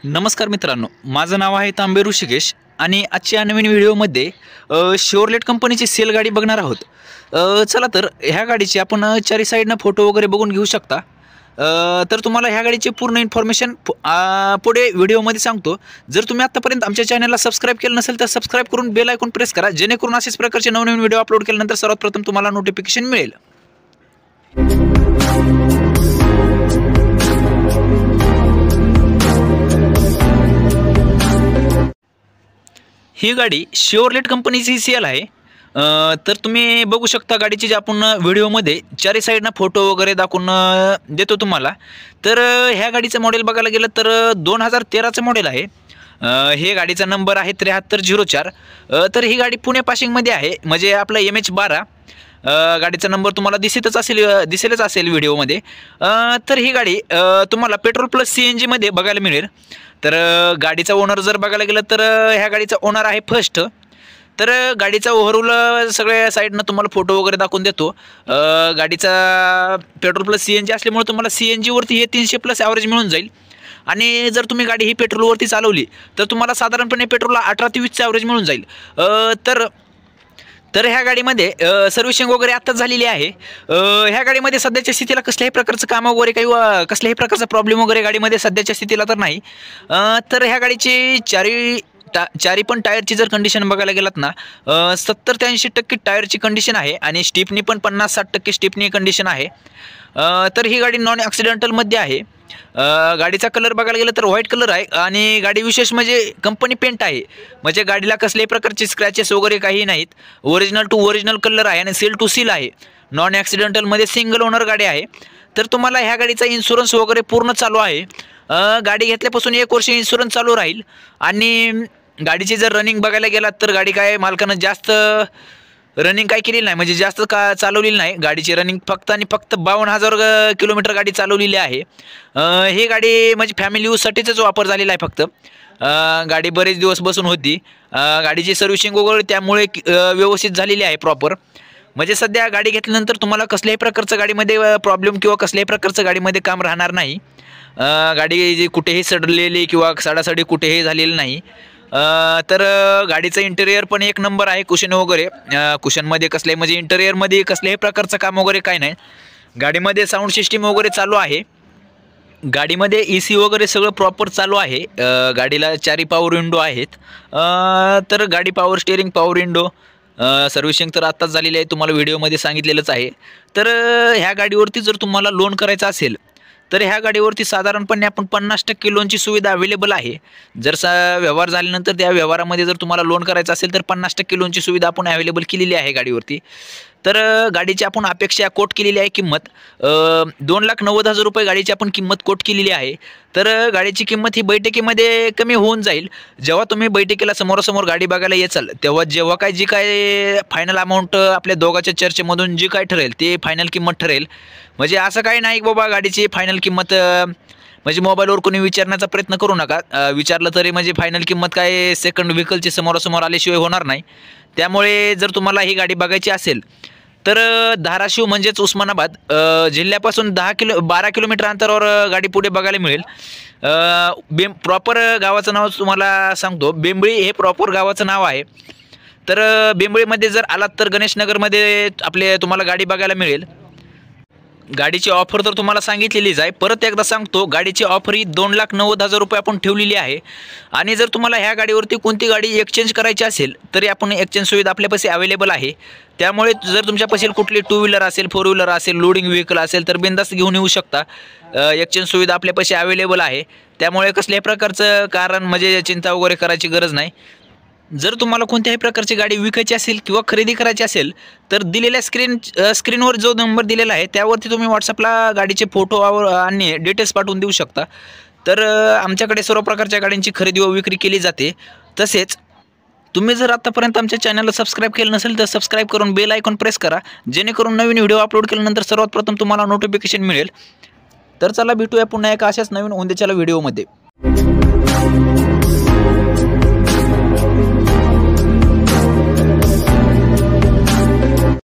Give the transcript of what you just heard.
नमस्कार मित्रांनो, माझं नाव आहे तांबे ऋषिकेश आणि आजच्या नवीन व्हिडिओमध्ये शेवरलेट कंपनीची सेल गाडी बघणार आहोत। चला तर ह्या गाडीची आपण चारी साईडनं फोटो वगैरे बघून घेऊ शकता। तर तुम्हाला ह्या गाडीची पूर्ण इन्फॉर्मेशन पुढे व्हिडिओमध्ये सांगतो। जर तुम्ही आतापर्यंत आमच्या चॅनलला सबस्क्राइब केलं नसेल तर सबस्क्राइब करून बेल आयकॉन प्रेस करा, जेणेकरून अशाच प्रकारचे नवनवीन व्हिडिओ अपलोड केल्यानंतर सर्वात प्रथम तुम्हाला नोटिफिकेशन मिळेल। ही गाडी शेवरलेट कंपनीची सेल आहे। तर तुम्ही बघू शकता गाडीची जे आपण व्हिडिओमध्ये चारी साईडनं फोटो वगैरे दाखवून देतो तुम्हाला। तर ह्या गाडीचं मॉडेल बघायला गेलं तर 2013चं मॉडेल आहे। हे गाडीचा नंबर आहे 7304। तर ही गाडी पुणे पाशिंगमध्ये आहे, म्हणजे आपला MH12 गाडीचा नंबर तुम्हाला दिसेलच असेल व्हिडिओमध्ये। तर ही गाडी तुम्हाला पेट्रोल प्लस CNG मध्ये बघायला मिळेल। तर गाडीचा ओनर जर बघायला गेलं तर ह्या गाडीचा ओनर आहे फर्स्ट। तर गाडीचा ओव्हरऑल सगळ्या साईडनं तुम्हाला फोटो वगैरे दाखवून देतो। गाडीचा पेट्रोल प्लस CNG असल्यामुळे तुम्हाला CNG वरती हे 300+ ॲव्हरेज मिळून जाईल। आणि जर तुम्ही गाडी ही पेट्रोलवरती चालवली तर तुम्हाला साधारणपणे पेट्रोलला 18 ते 20चं ॲव्हरेज मिळून जाईल। तर ह्या गाडीमध्ये सर्व्हिसिंग वगैरे आत्ताच झालेली आहे। ह्या गाडीमध्ये सध्याच्या स्थितीला कसल्याही प्रकारचं काम वगैरे काही कसल्याही प्रकारचा प्रॉब्लेम वगैरे गाडीमध्ये सध्याच्या स्थितीला तर नाही। तर ह्या गाडीची चारी पण टायरची जर कंडिशन बघायला गेलात ना 70 ते 80% टायरची कंडिशन आहे आणि स्टिपनी पण 50-60% स्टिपनी कंडिशन आहे। तर ही गाडी नॉन ॲक्सिडेंटलमध्ये आहे। गाडीचा कलर बघायला गेलं तर व्हाईट कलर आहे आणि गाडी विशेष म्हणजे कंपनी पेंट आहे, म्हणजे गाडीला कसल्याही प्रकारचे स्क्रॅचेस वगैरे काही नाहीत। ओरिजिनल टू ओरिजिनल कलर आहे आणि सील टू सील आहे। नॉन ॲक्सिडेंटलमध्ये सिंगल ओनर गाडी आहे। तर तुम्हाला ह्या गाडीचा इन्शुरन्स वगैरे पूर्ण चालू आहे। गाडी घेतल्यापासून 1 वर्ष इन्शुरन्स चालू राहील। आणि गाडीची जर रनिंग बघायला गेलात तर गाडी काय मालकानं जास्त रनिंग काय केलेली नाही, म्हणजे जास्त का चालवलेली नाही। गाडीची रनिंग फक्त आणि फक्त 52,000 किलोमीटर गाडी चालवलेली आहे। ही गाडी म्हणजे फॅमिली यूजसाठीच वापर झालेला आहे फक्त। गाडी बरेच दिवस बसून होती। गाडीची सर्व्हिसिंग वगैरे त्यामुळे व्यवस्थित झालेली आहे प्रॉपर। म्हणजे सध्या गाडी घेतल्यानंतर तुम्हाला कसल्याही प्रकारचं गाडीमध्ये प्रॉब्लेम किंवा कसल्याही प्रकारचं गाडीमध्ये काम राहणार नाही। गाडी कुठेही सडलेली किंवा सडासडी कुठेही झालेली नाही। तर गाडीचं इंटेरियर पण एक नंबर आहे। कुशन वगैरे कुशनमध्ये कसले म्हणजे इंटेरियरमध्ये कसल्याही प्रकारचं काम वगैरे काय नाही। गाडीमध्ये साऊंड सिस्टीम वगैरे चालू आहे। गाडीमध्ये AC वगैरे सगळं प्रॉपर चालू आहे। गाडीला 4 पॉवर विंडो आहेत। तर गाडी power steering, power window, servicing तर आत्ताच झालेली आहे, तुम्हाला व्हिडिओमध्ये सांगितलेलंच आहे। तर ह्या गाडीवरती जर तुम्हाला लोन करायचं असेल तर ह्या गाडीवरती साधारणपणे आपण 50% लोनची सुविधा अवेलेबल आहे। जर व्यवहार झाल्यानंतर त्या व्यवहारामध्ये जर तुम्हाला लोन करायचं असेल तर 50% लोनची सुविधा आपण अवेलेबल केलेली आहे गाडीवरती। तर गाडीची आपण अपेक्षा कोट केलेली आहे किंमत 2,90,000 रुपये गाडीची आपण किंमत कोट केलेली आहे। तर गाडीची किंमत ही बैठकीमध्ये कमी होऊन जाईल। जेव्हा तुम्ही बैठकीला समोरासमोर गाडी बघायला येचाल तेव्हा जेव्हा जी काय फायनल अमाऊंट आपल्या दोघांच्या चर्चेमधून जी काय ठरेल ते फायनल किंमत ठरेल। म्हणजे असं काही नाही बाबा गाडीची फायनल किंमत म्हणजे मोबाईलवर कोणी विचारण्याचा प्रयत्न करू नका। विचारलं तरी म्हणजे फायनल किंमत काय सेकंड व्हेकलची समोरासमोर आल्याशिवाय होणार नाही। त्यामुळे जर तुम्हाला ही गाडी बघायची असेल तर धाराशिव म्हणजेच उस्मानाबाद जिल्ह्यापासून 12 किलोमीटर अंतरावर गाडी पुढे बघायला मिळेल। प्रॉपर गावाचं नाव तुम्हाला सांगतो, बेंबळी हे प्रॉपर गावाचं नाव आहे। तर बेंबळीमध्ये जर आलात तर गणेशनगरमध्ये आपले तुम्हाला गाडी बघायला मिळेल। गाडीची ऑफर तर तुम्हाला सांगितलेलीच आहे, परत एकदा सांगतो गाडीची ऑफर ही 2,90,000 रुपये आपण ठेवलेली आहे। आणि जर तुम्हाला ह्या गाडीवरती कोणती गाडी एक्सचेंज करायची असेल तरी आपण एक्सचेंज सुविधा आपल्यापाशी अवेलेबल आहे। त्यामुळे जर तुमच्यापाशी कुठली 2 व्हीलर असेल, 4 व्हीलर असेल, लोडिंग व्हेकल असेल तर बिनधास्त घेऊन येऊ शकता। एक्सचेंज सुविधा आपल्यापाशी अवेलेबल आहे। त्यामुळे कसल्याही प्रकारचं कारण म्हणजे चिंता वगैरे करायची गरज नाही। जर तुम्हाला कोणत्याही प्रकारची गाडी विकायची असेल किंवा खरेदी करायची असेल तर दिलेल्या स्क्रीनवर जो नंबर दिलेला आहे त्यावरती तुम्ही व्हॉट्सअपला गाडीचे फोटो आणि डिटेल्स पाठवून देऊ शकता। तर आमच्याकडे सर्व प्रकारच्या गाड्यांची खरेदी व विक्री केली जाते। तसेच तुम्ही जर आतापर्यंत आमच्या चॅनलला सबस्क्राइब केलं नसेल तर सबस्क्राइब करून बेल आयकॉन प्रेस करा, जेणेकरून नवीन व्हिडिओ अपलोड केल्यानंतर सर्वात प्रथम तुम्हाला नोटिफिकेशन मिळेल। तर चला भेटूया पुन्हा एका अशाच नवीन उद्याच्या व्हिडिओमध्ये।